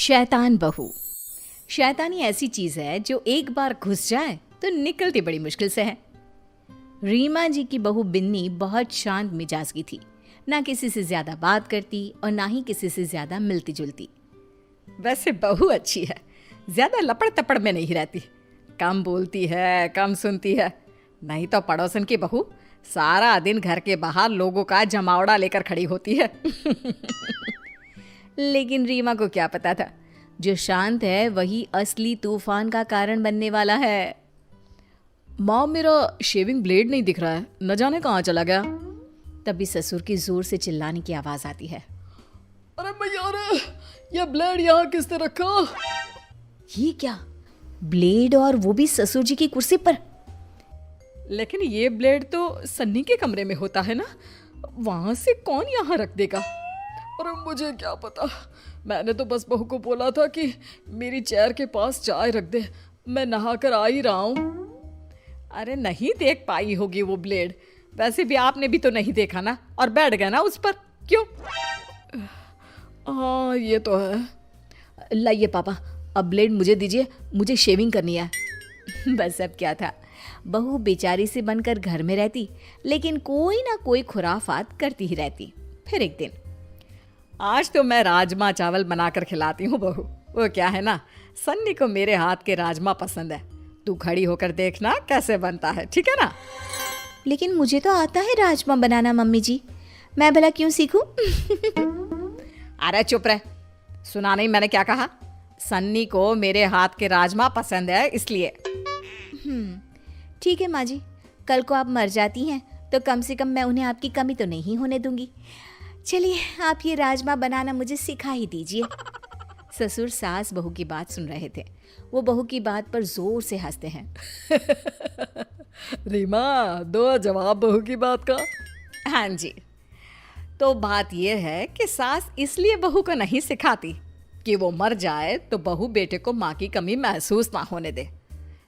शैतान बहू। शैतानी ऐसी चीज है जो एक बार घुस जाए तो निकलती बड़ी मुश्किल से है। रीमा जी की बहू बिन्नी बहुत शांत मिजाज की थी, ना किसी से ज्यादा बात करती और ना ही किसी से ज्यादा मिलती जुलती। वैसे बहू अच्छी है, ज्यादा लपड़ तपड़ में नहीं रहती, कम बोलती है, कम सुनती है। नहीं तो पड़ोसन की बहू सारा दिन घर के बाहर लोगों का जमावड़ा लेकर खड़ी होती है। लेकिन रीमा को क्या पता था, जो शांत है वही असली तूफान का कारण बनने वाला है। माँ, मेरा शेविंग ब्लेड नहीं दिख रहा है, न जाने कहाँ चला गया। तभी ससुर की जोर से चिल्लाने की आवाज आती है। अरे भैया, अरे ये ब्लेड यहाँ किसने रखा? ये क्या, ब्लेड और वो भी ससुर जी की कुर्सी पर? लेकिन ये ब्लेड तो सन्नी के कमरे में होता है ना, वहां से कौन यहाँ रख देगा? अरे मुझे क्या पता, मैंने तो बस बहू को बोला था कि मेरी चेयर के पास चाय रख दे, मैं नहा कर आ ही रहा हूँ। अरे नहीं देख पाई होगी वो ब्लेड, वैसे भी आपने भी तो नहीं देखा ना, और बैठ गए ना उस पर, क्यों? हाँ ये तो है। लाइए पापा, अब ब्लेड मुझे दीजिए, मुझे शेविंग करनी है। बस अब क्या था, बहू बेचारी से बनकर घर में रहती, लेकिन कोई ना कोई खुराफात करती ही रहती। फिर एक दिन, आज तो मैं राजमा चावल बनाकर खिलाती हूँ बहू। वो क्या है ना, सन्नी को मेरे हाथ के राजमा पसंद है, तू खड़ी होकर देखना कैसे बनता है, ठीक है ना? लेकिन मुझे तो आता है राजमा बनाना मम्मी जी, मैं भला क्यों सीखूं? अरे चुप रह, सुना नहीं मैंने क्या कहा? सन्नी को मेरे हाथ के राजमा पसंद है इसलिए। ठीक है माँ जी, कल को आप मर जाती हैं तो कम से कम मैं उन्हें आपकी कमी तो नहीं होने दूंगी। चलिए आप ये राजमा बनाना मुझे सिखा ही दीजिए। ससुर सास बहू की बात सुन रहे थे, वो बहू की बात पर जोर से हंसते हैं। रीमा, दो जवाब बहू की बात का। हाँ जी, तो बात यह है कि सास इसलिए बहू को नहीं सिखाती कि वो मर जाए तो बहू बेटे को माँ की कमी महसूस ना होने दे,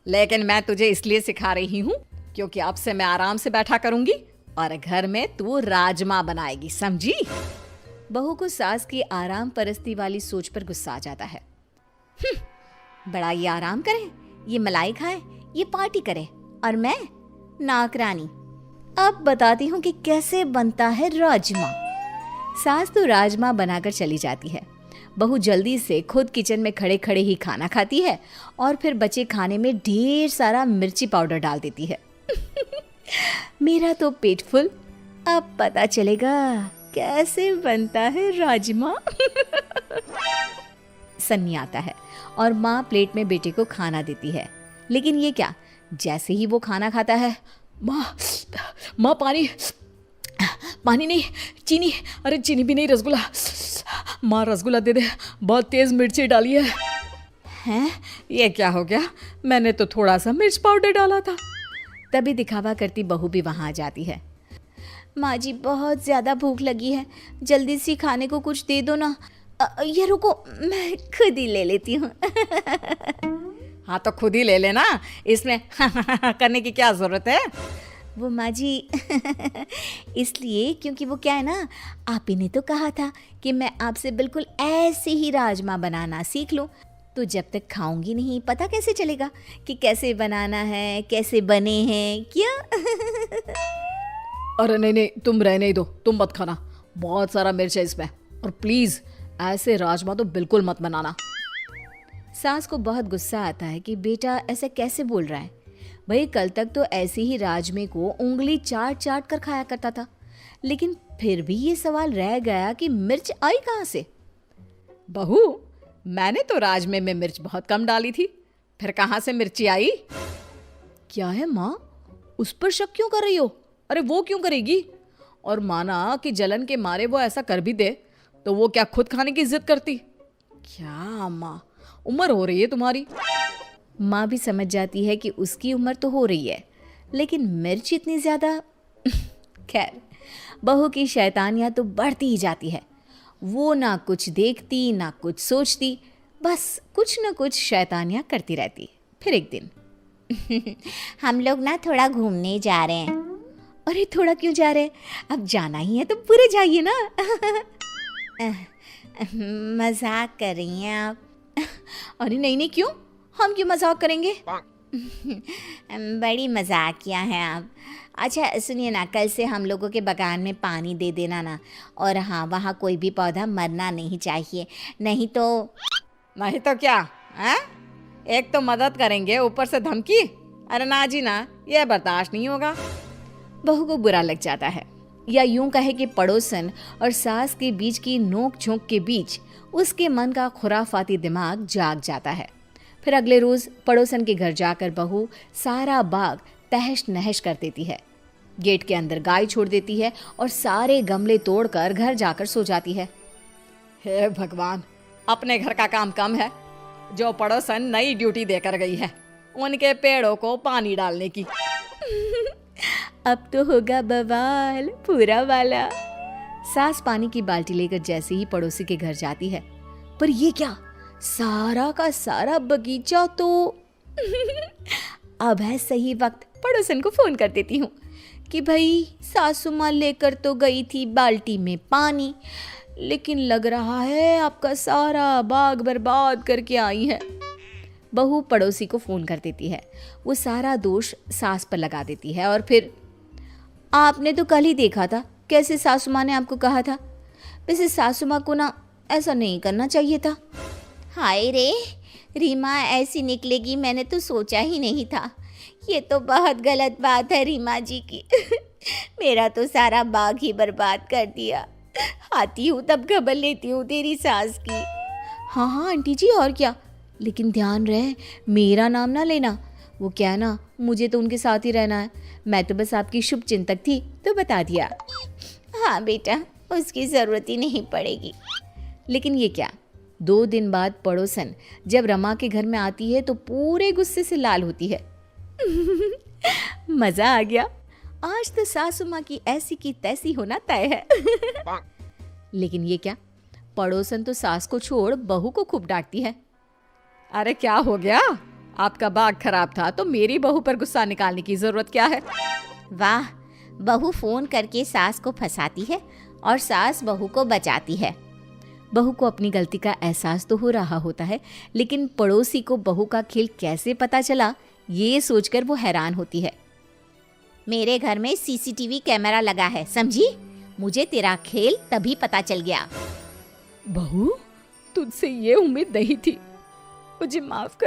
लेकिन मैं तुझे इसलिए सिखा रही हूँ क्योंकि अब से मैं आराम से बैठा करूंगी और घर में तू राजमा बनाएगी, समझी? बहू को सास की आराम परस्ती वाली सोच पर गुस्सा आ जाता है। बड़ा ये आराम करे, ये मलाई खाए, ये पार्टी करे, और मैं नौकरानी। अब बताती हूँ कि कैसे बनता है राजमा। सास तो राजमा बनाकर चली जाती है, बहू जल्दी से खुद किचन में खड़े खड़े ही खाना खाती है और फिर बचे खाने में ढेर सारा मिर्ची पाउडर डाल देती है। मेरा तो पेट फुल, अब पता चलेगा कैसे बनता है राजमा। सन्नी आता है और माँ प्लेट में बेटे को खाना देती है, लेकिन ये क्या, जैसे ही वो खाना खाता है, माँ पानी, पानी नहीं, चीनी, अरे चीनी भी नहीं, रसगुल्ला, माँ रसगुल्ला दे दे, बहुत तेज मिर्ची डाली है। हैं, ये क्या हो गया, मैंने तो थोड़ा सा मिर्च पाउडर डाला था। तभी दिखावा करती बहू भी वहां आ जाती है। माँ जी बहुत ज्यादा भूख लगी है, जल्दी से खाने को कुछ दे दो ना। ये रुको, मैं खुद ही ले लेती हूँ। हाँ तो खुद ही ले लेना, इसमें करने की क्या जरूरत है? वो माँ जी इसलिए क्योंकि वो क्या है ना, आप ही ने तो कहा था कि मैं आपसे बिल्कुल ऐसे ही राजमा बनाना सीख लूं, तो जब तक खाऊंगी नहीं पता कैसे चलेगा कि कैसे बनाना है, कैसे बने हैं, क्या? अरे नहीं नहीं, तुम रहने ही दो, तुम मत खाना, बहुत सारा मिर्च है इसमें, और प्लीज ऐसे राजमा तो बिल्कुल मत बनाना। सास को बहुत गुस्सा आता है कि बेटा ऐसे कैसे बोल रहा है, भाई कल तक तो ऐसे ही राजमे को उंगली चाट चाट कर खाया करता था, लेकिन फिर भी ये सवाल रह गया कि मिर्च आई कहाँ से? बहू, मैंने तो राजमे में मिर्च बहुत कम डाली थी, फिर कहाँ से मिर्ची आई? क्या है माँ, उस पर शक क्यों कर रही हो? अरे वो क्यों करेगी, और माना कि जलन के मारे वो ऐसा कर भी दे तो वो क्या खुद खाने की जिद करती? क्या माँ, उम्र हो रही है तुम्हारी। माँ भी समझ जाती है कि उसकी उम्र तो हो रही है, लेकिन मिर्च इतनी ज्यादा। खैर, बहू की शैतानियाँ तो बढ़ती ही जाती है, वो ना कुछ देखती ना कुछ सोचती, बस कुछ ना कुछ शैतानियाँ करती रहती। फिर एक दिन हम लोग ना थोड़ा घूमने जा रहे हैं। अरे थोड़ा क्यों जा रहे हैं, अब जाना ही है तो पूरे जाइए ना। मजाक कर रही हैं आप? अरे नहीं नहीं, क्यों? हम क्यों मजाक करेंगे? बड़ी मजाकिया हैं आप। अच्छा सुनिए ना, कल से हम लोगों के बगान में पानी दे देना ना। और हाँ, वहाँ कोई भी पौधा मरना नहीं चाहिए, नहीं तो। नहीं तो क्या है? एक तो मदद करेंगे, ऊपर से धमकी। अरे ना जी ना, ये बर्दाश्त नहीं होगा। बहू को बुरा लग जाता है, या यूं कहे कि पड़ोसन और सास के बीच की नोक झोंक के बीच उसके मन का खुराफाती दिमाग जाग जाता है। फिर अगले रोज पड़ोसन के घर जाकर बहू सारा बाग तहस नहस कर देती है, गेट के अंदर गाय छोड़ देती है और सारे गमले तोड़कर घर जाकर सो जाती है। हे भगवान, अपने घर का काम कम है, जो पड़ोसन नई ड्यूटी देकर गई है उनके पेड़ों को पानी डालने की। अब तो होगा बवाल पूरा वाला। सास पानी की बाल्टी लेकर जैसे ही पड़ोसी के घर जाती है, पर ये क्या, सारा का सारा बगीचा तो अब है सही वक्त पड़ोसन को फोन कर देती हूँ कि भाई सासू माँ लेकर तो गई थी बाल्टी में पानी, लेकिन लग रहा है आपका सारा बाग बर्बाद करके आई है। बहू पड़ोसी को फोन कर देती है, वो सारा दोष सास पर लगा देती है और फिर, आपने तो कल ही देखा था कैसे सासू माँ ने आपको कहा था। वैसे सासू माँ को ना ऐसा नहीं करना चाहिए था। हाय रे, रीमा ऐसी निकलेगी मैंने तो सोचा ही नहीं था। ये तो बहुत गलत बात है रीमा जी की। मेरा तो सारा बाग ही बर्बाद कर दिया। आती हूँ तब खबर लेती हूँ तेरी सास की। हाँ हाँ आंटी जी, और क्या, लेकिन ध्यान रहे मेरा नाम ना लेना। वो क्या ना, मुझे तो उनके साथ ही रहना है, मैं तो बस आपकी शुभ चिंतक थी तो बता दिया। हाँ बेटा, उसकी ज़रूरत ही नहीं पड़ेगी। लेकिन ये क्या, 2 दिन बाद पड़ोसन जब रमा के घर में आती है तो पूरे गुस्से से लाल होती है। मज़ा आ गया, आज तो सासू माँ की ऐसी की तैसी होना तय है। लेकिन ये क्या, पड़ोसन तो सास को छोड़ बहू को खूब डांटती है। अरे क्या हो गया, आपका बाग खराब था तो मेरी बहू पर गुस्सा निकालने की जरूरत क्या है? वाह, बहू फोन करके सास को फंसाती है और सास बहू को बचाती है। बहू को अपनी गलती का एहसास तो हो रहा होता है, लेकिन पड़ोसी को बहू का खेल कैसे पता चला ये सोचकर वो हैरान होती है। मेरे घर में सीसीटीवी कैमरा लगा है, समझी? मुझे तेरा खेल तभी पता चल गया। बहू, तुझसे ये उम्मीद नहीं थी, मुझे माफ कर।